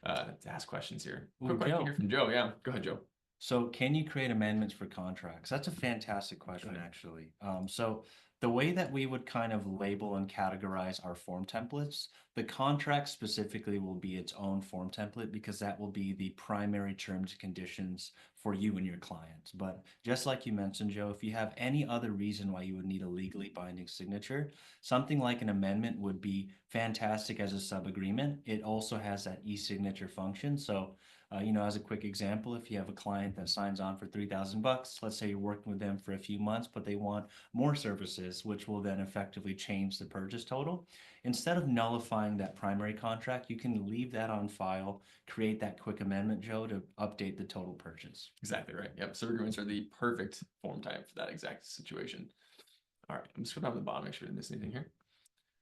[SPEAKER 1] to ask questions here. Quick question here from Joe. Yeah, go ahead, Joe.
[SPEAKER 2] So can you create amendments for contracts? That's a fantastic question, actually. So the way that we would kind of label and categorize our form templates, the contract specifically will be its own form template because that will be the primary terms and conditions for you and your client. But just like you mentioned, Joe, if you have any other reason why you would need a legally binding signature, something like an amendment would be fantastic as a sub-agreement. It also has that e-signature function. So as a quick example, if you have a client that signs on for $3,000, let's say you're working with them for a few months, but they want more services, which will then effectively change the purchase total. Instead of nullifying that primary contract, you can leave that on file, create that quick amendment, Joe, to update the total purchase.
[SPEAKER 1] Exactly right. Yep. Sub-agreements are the perfect form type for that exact situation. All right. I'm just going down to the bottom, make sure I didn't miss anything here.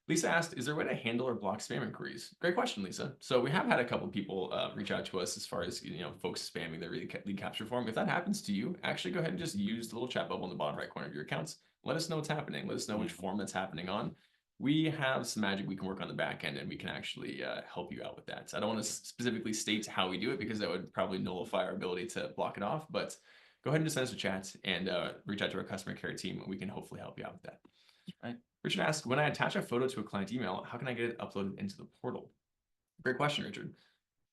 [SPEAKER 1] Lisa asked, is there a way to handle or block spam inquiries? Great question, Lisa. So we have had a couple people reach out to us as far as folks spamming their lead capture form. If that happens to you, actually go ahead and just use the little chat bubble in the bottom right corner of your accounts. Let us know what's happening. Let us know which form that's happening on. We have some magic we can work on the back end, and we can actually help you out with that. So I don't want to specifically state how we do it because that would probably nullify our ability to block it off. But go ahead and just send us a chat and reach out to our customer care team, and we can hopefully help you out with that. Right. Richard asked, when I attach a photo to a client email, how can I get it uploaded into the portal? Great question, Richard.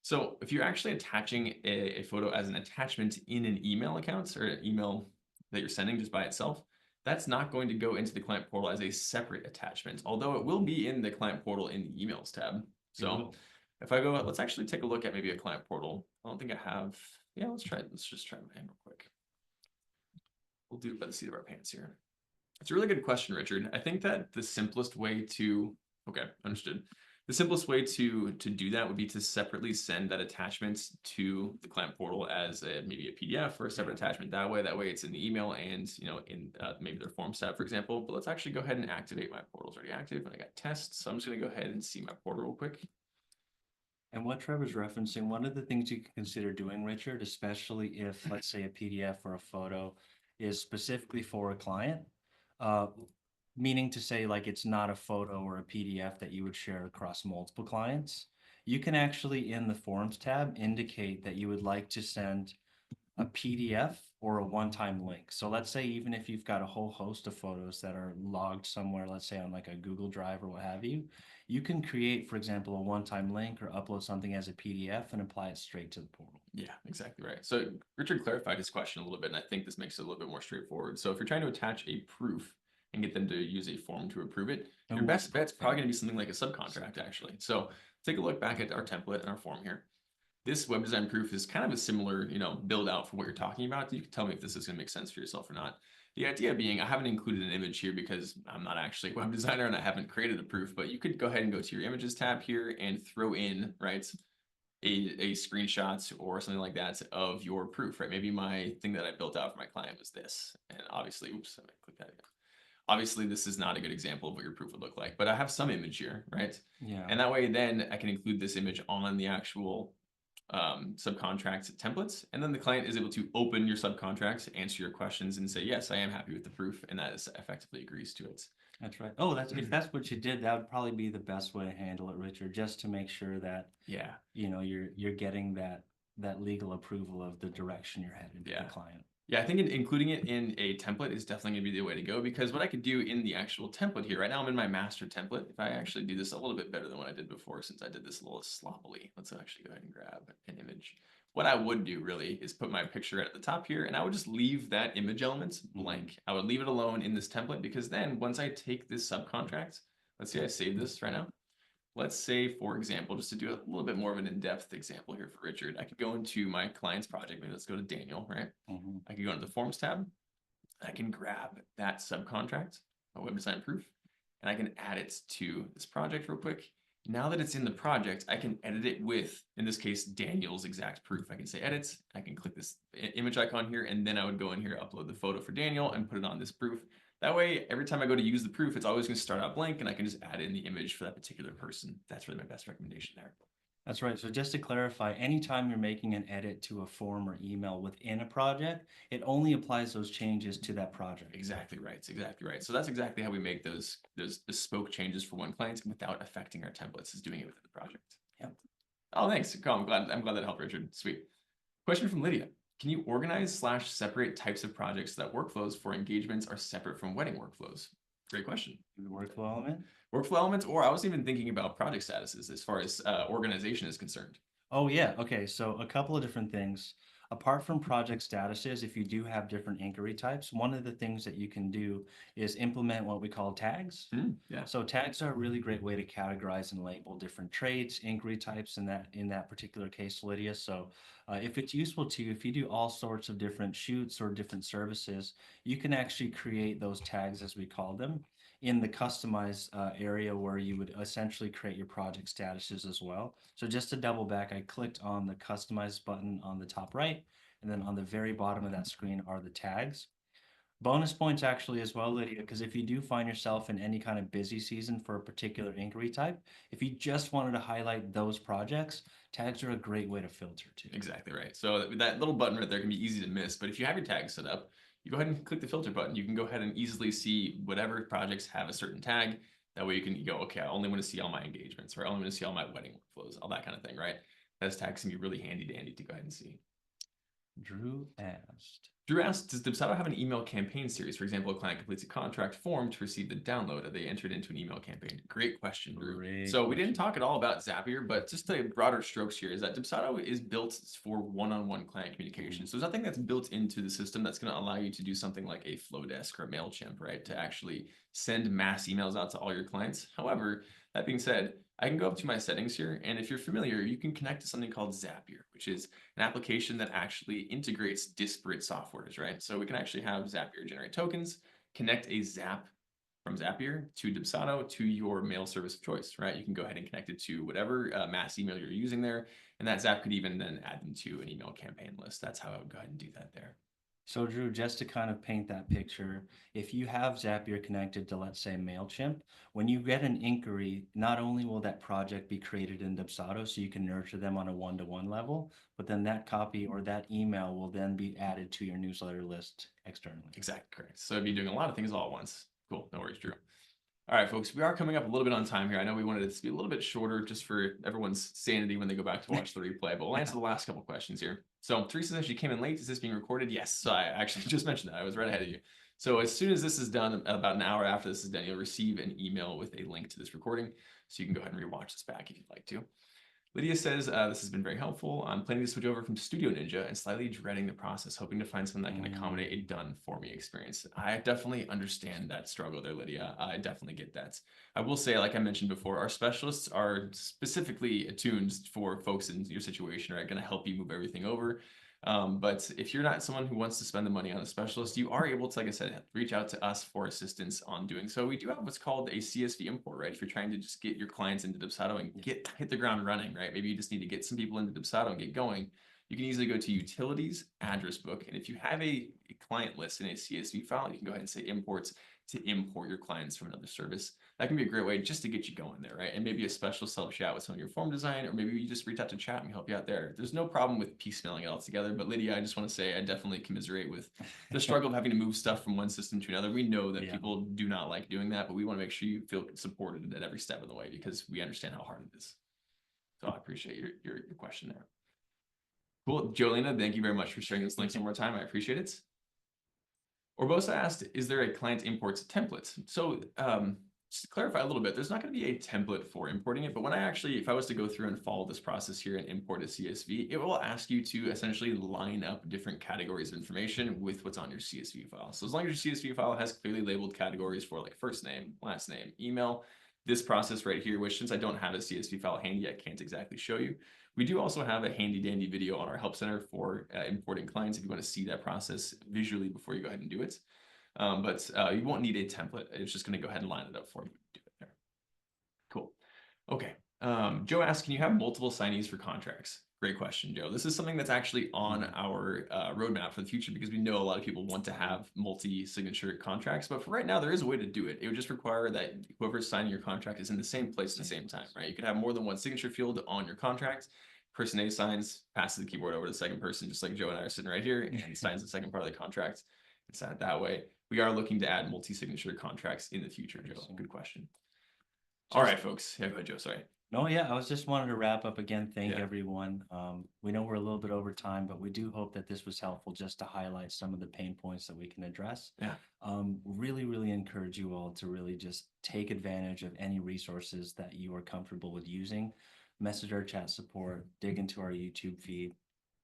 [SPEAKER 1] So if you're actually attaching a photo as an attachment in an email account or an email that you're sending just by itself, that's not going to go into the client portal as a separate attachment, although it will be in the client portal in the emails tab. So if I go, let's actually take a look at maybe a client portal. I don't think I have. Yeah, let's just try mine real quick. We'll do it by the seat of our pants here. It's a really good question, Richard. I think that the simplest way to, okay, understood. The simplest way to do that would be to separately send that attachment to the client portal as maybe a PDF or a separate attachment that way. That way it's in the email and, in maybe their forms tab, for example. But let's actually go ahead and activate my portal. It's already active and I got tests. So I'm just going to go ahead and see my portal real quick.
[SPEAKER 2] And what Trevor's referencing, one of the things you can consider doing, Richard, especially if, let's say, a PDF or a photo is specifically for a client, meaning to say like it's not a photo or a PDF that you would share across multiple clients. You can actually in the forms tab indicate that you would like to send a PDF or a one-time link. So let's say even if you've got a whole host of photos that are logged somewhere, let's say on like a Google Drive or what have you, you can create, for example, a one-time link or upload something as a PDF and apply it straight to the portal.
[SPEAKER 1] Yeah, exactly right. So Richard clarified his question a little bit, and I think this makes it a little bit more straightforward. So if you're trying to attach a proof and get them to use a form to approve it, your best bet's probably going to be something like a subcontract, actually. So take a look back at our template and our form here. This web design proof is kind of a similar, build out for what you're talking about. You can tell me if this is going to make sense for yourself or not. The idea being, I haven't included an image here because I'm not actually a web designer and I haven't created a proof, but you could go ahead and go to your images tab here and throw in, right, a screenshot or something like that of your proof, right? Maybe my thing that I built out for my client was this. And obviously, oops, I'm gonna click that again. Obviously, this is not a good example of what your proof would look like, but I have some image here, right?
[SPEAKER 2] Yeah.
[SPEAKER 1] And that way, then I can include this image on the actual subcontract templates. And then the client is able to open your subcontract, answer your questions and say, yes, I am happy with the proof. And that is effectively agrees to it.
[SPEAKER 2] That's right. Oh, if that's what you did, that would probably be the best way to handle it, Richard, just to make sure that, you're getting that legal approval of the direction you're headed to the client.
[SPEAKER 1] Yeah, I think including it in a template is definitely going to be the way to go, because what I could do in the actual template here, right now I'm in my master template. If I actually do this a little bit better than what I did before, since I did this a little sloppily, let's actually go ahead and grab an image. what I would do really is put my picture at the top here, and I would just leave that image element blank. I would leave it alone in this template, because then once I take this subcontract, let's say I save this right now. Let's say, for example, just to do a little bit more of an in-depth example here for Richard, I could go into my client's project. Maybe let's go to Daniel, right? I can go into the Forms tab. I can grab that subcontract, a web design proof, and I can add it to this project real quick. Now that it's in the project, I can edit it with, in this case, Daniel's exact proof. I can say edit, I can click this image icon here, and then I would go in here, upload the photo for Daniel, and put it on this proof. That way, every time I go to use the proof, it's always going to start out blank, and I can just add in the image for that particular person. That's really my best recommendation there.
[SPEAKER 2] That's right. So just to clarify, anytime you're making an edit to a form or email within a project, it only applies those changes to that project.
[SPEAKER 1] Exactly right. Exactly right. So that's exactly how we make those bespoke changes for one client without affecting our templates, is doing it within the project.
[SPEAKER 2] Yep.
[SPEAKER 1] Oh, thanks. Cool. I'm glad that helped, Richard. Sweet. Question from Lydia. Can you organize / separate types of projects so that workflows for engagements are separate from wedding workflows? Great question.
[SPEAKER 2] The workflow element?
[SPEAKER 1] Workflow elements, or I was even thinking about project statuses as far as organization is concerned.
[SPEAKER 2] Oh, yeah. Okay. So a couple of different things. Apart from project statuses, if you do have different inquiry types, one of the things that you can do is implement what we call tags.
[SPEAKER 1] Yeah.
[SPEAKER 2] So tags are a really great way to categorize and label different trades, inquiry types in that particular case, Lydia. So if it's useful to you, if you do all sorts of different shoots or different services, you can actually create those tags, as we call them, in the customize area where you would essentially create your project statuses as well. So just to double back, I clicked on the customize button on the top right, and then on the very bottom of that screen are the tags. Bonus points actually as well, Lydia, because if you do find yourself in any kind of busy season for a particular inquiry type, if you just wanted to highlight those projects, tags are a great way to filter too.
[SPEAKER 1] Exactly right. So that little button right there can be easy to miss, but if you have your tags set up, you go ahead and click the filter button. You can go ahead and easily see whatever projects have a certain tag. That way you can go, okay, I only want to see all my engagements, or I only want to see all my wedding workflows, all that kind of thing, right? Those tags can be really handy dandy to go ahead and see.
[SPEAKER 2] Drew asked,
[SPEAKER 1] does Dubsado have an email campaign series? For example, a client completes a contract form to receive the download. Are they entered into an email campaign? Great question, Drew. So we didn't talk at all about Zapier, but just the broader strokes here is that Dubsado is built for one-on-one client communication. So there's nothing that's built into the system that's going to allow you to do something like a Flowdesk or a MailChimp, right? To actually send mass emails out to all your clients. However, that being said, I can go up to my settings here, and if you're familiar, you can connect to something called Zapier, which is an application that actually integrates disparate softwares, right? So we can actually have Zapier generate tokens, connect a Zap from Zapier to Dubsado to your mail service of choice, right? You can go ahead and connect it to whatever mass email you're using there, and that Zap could even then add them to an email campaign list. That's how I would go ahead and do that there.
[SPEAKER 2] So Drew, just to kind of paint that picture, if you have Zapier connected to, let's say, MailChimp, when you get an inquiry, not only will that project be created in Dubsado so you can nurture them on a one-to-one level, but then that copy or that email will then be added to your newsletter list externally.
[SPEAKER 1] Exactly correct. So you'd be doing a lot of things all at once. Cool. No worries, Drew. All right, folks, we are coming up a little bit on time here. I know we wanted it to be a little bit shorter just for everyone's sanity when they go back to watch the replay, but we'll answer the last couple questions here. So Teresa says she came in late. Is this being recorded? Yes. So I actually just mentioned that. I was right ahead of you. So as soon as this is done, about an hour after this is done, you'll receive an email with a link to this recording. So you can go ahead and rewatch this back if you'd like to. Lydia says, this has been very helpful. I'm planning to switch over from Studio Ninja and slightly dreading the process, hoping to find something that can accommodate a done for me experience. I definitely understand that struggle there, Lydia. I definitely get that. I will say, like I mentioned before, our specialists are specifically attuned for folks in your situation, right? Going to help you move everything over. But if you're not someone who wants to spend the money on a specialist, you are able to, like I said, reach out to us for assistance on doing so. We do have what's called a CSV import, right? If you're trying to just get your clients into Dubsado and hit the ground running, right? Maybe you just need to get some people into Dubsado and get going. You can easily go to Utilities, Address Book, and if you have a client list in a CSV file, you can go ahead and say Imports to import your clients from another service. That can be a great way just to get you going there, right? And maybe a specialist helps you out with some of your form design, or maybe you just reach out to chat and help you out there. There's no problem with piecemealing it all together. But Lydia, I just want to say I definitely commiserate with the struggle of having to move stuff from one system to another. We know that people do not like doing that, but we want to make sure you feel supported at every step of the way because we understand how hard it is. So I appreciate your question there. Cool. Jolena, thank you very much for sharing this link one more time. I appreciate it. Orbosa asked, is there a client imports template? So just to clarify a little bit, there's not going to be a template for importing it, but when if I was to go through and follow this process here and import a CSV, it will ask you to essentially line up different categories of information with what's on your CSV file. So as long as your CSV file has clearly labeled categories for like first name, last name, email, this process right here, which since I don't have a CSV file handy, I can't exactly show you. We do also have a handy dandy video on our help center for importing clients if you want to see that process visually before you go ahead and do it. But you won't need a template. It's just going to go ahead and line it up for you. Do it there. Cool. Okay. Joe asked, can you have multiple signees for contracts? Great question, Joe. This is something that's actually on our roadmap for the future because we know a lot of people want to have multi-signature contracts, but for right now, there is a way to do it. It would just require that whoever's signing your contract is in the same place at the same time, right? You could have more than one signature field on your contract. Person A signs, passes the keyboard over to the second person, just like Joe and I are sitting right here, and signs the second part of the contract. It's not that way. We are looking to add multi-signature contracts in the future, Joe. Good question. All right, folks. Yeah, go ahead, Joe. Sorry.
[SPEAKER 2] No, yeah, I was just wanted to wrap up again. Thank
[SPEAKER 1] Yeah.
[SPEAKER 2] everyone. We know we're a little bit over time, but we do hope that this was helpful just to highlight some of the pain points that we can address.
[SPEAKER 1] Yeah.
[SPEAKER 2] Really, really encourage you all to really just take advantage of any resources that you are comfortable with using. Message our chat support, dig into our YouTube feed,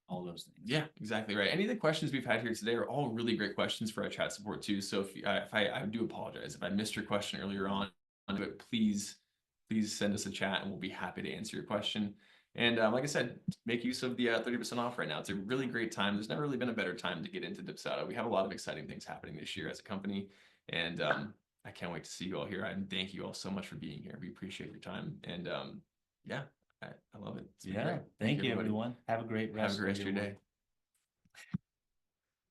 [SPEAKER 2] all those things.
[SPEAKER 1] Yeah, exactly right. Any of the questions we've had here today are all really great questions for our chat support too. So if I do apologize if I missed your question earlier on, but please send us a chat and we'll be happy to answer your question. And like I said, make use of the 30% off right now. It's a really great time. There's never really been a better time to get into Dubsado. We have a lot of exciting things happening this year as a company, and I can't wait to see you all here. And thank you all so much for being here. We appreciate your time, and yeah, I love it.
[SPEAKER 2] Yeah, thank you everyone. Have a great rest
[SPEAKER 1] of your day.